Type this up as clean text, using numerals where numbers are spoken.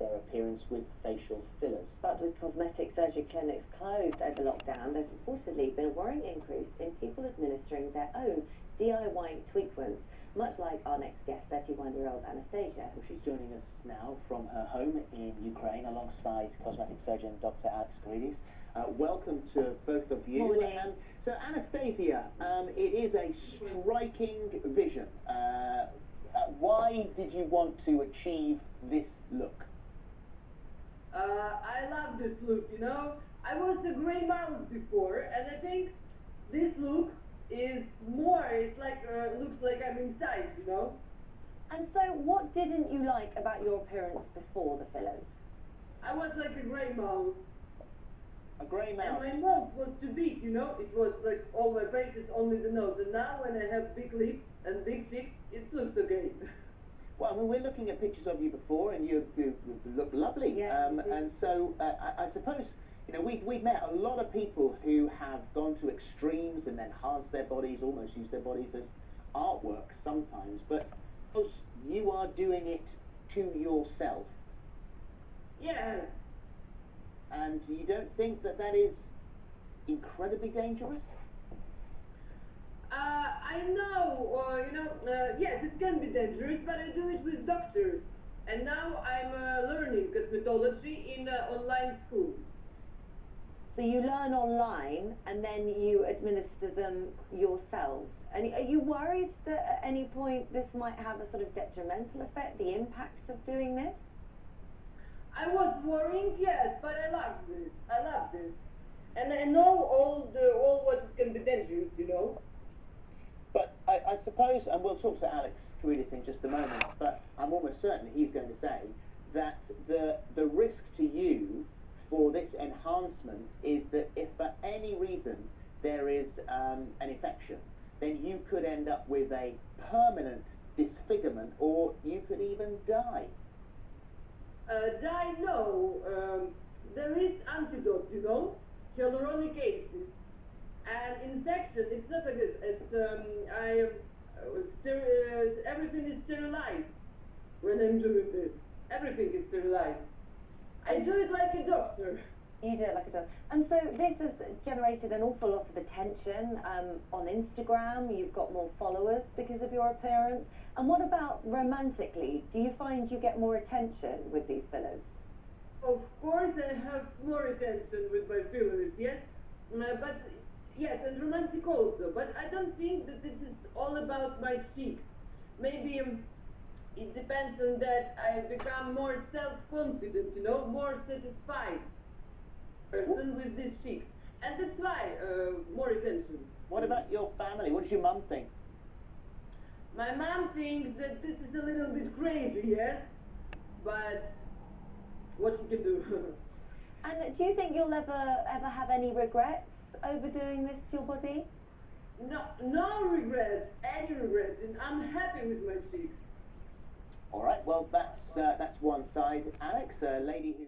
their appearance with facial fillers. But with cosmetic surgery clinics closed over lockdown, there's reportedly been a worrying increase in people administering their own DIY treatments, much like our next guest, 31-year-old Anastasiia. Well, she's joining us now from her home in Ukraine alongside cosmetic surgeon Dr. Alex. Welcome to both of you. Morning. So Anastasiia, it is a striking vision. Why did you want to achieve this look? I love this look, you know. I was a grey mouse before, and I think this look is more, it's like, looks like I'm inside, you know. And so what didn't you like about your appearance before the fillers? I was like a grey mouse. A grey mouse? And my nose was too big, you know. It was like all my face is only the nose. And now when I have big lips and big cheeks, it looks okay. Well, I mean, we're looking at pictures of you before, and you look lovely. Yeah, and so I suppose, you know, we've met a lot of people who have gone to extremes and enhanced their bodies, almost used their bodies as artwork sometimes. But you are doing it to yourself. Yeah. And you don't think that that is incredibly dangerous? I know, you know, yes, it can be dangerous, but I do it with doctors. And now I'm learning cosmetology in online school. So you learn online and then you administer them yourselves. And are you worried that at any point this might have a sort of detrimental effect, the impact of doing this? I was worrying, yes, but I love this. I love this. And I know all what can be dangerous, you know. But I suppose, and we'll talk to Alex in just a moment, but I'm almost certain he's going to say that the risk to you for this enhancement is that if for any reason there is an infection, then you could end up with a permanent disfigurement, or you could even die. Die, no. There is antidote, you know, hyaluronic acid. And infection, it's not like this. It's everything is sterilized when I'm doing this. Everything is sterilized. I do it like a doctor. You do it like a doctor. And so this has generated an awful lot of attention on Instagram. You've got more followers because of your appearance. And what about romantically? Do you find you get more attention with these fillers? Of course I have more attention with my fillers, yes. But yes, and romantic also. But I don't think that this is all about my cheeks. Maybe it depends on that I become more self-confident, you know, more satisfied person with these cheeks. And that's why more attention. What about your family? What does your mum think? My mom thinks that this is a little bit crazy, yes? But what you can do. And do you think you'll ever have any regrets over doing this to your body? No regrets, any regrets, and I'm happy with my cheeks. All right, well, that's one side. Alex, a lady who...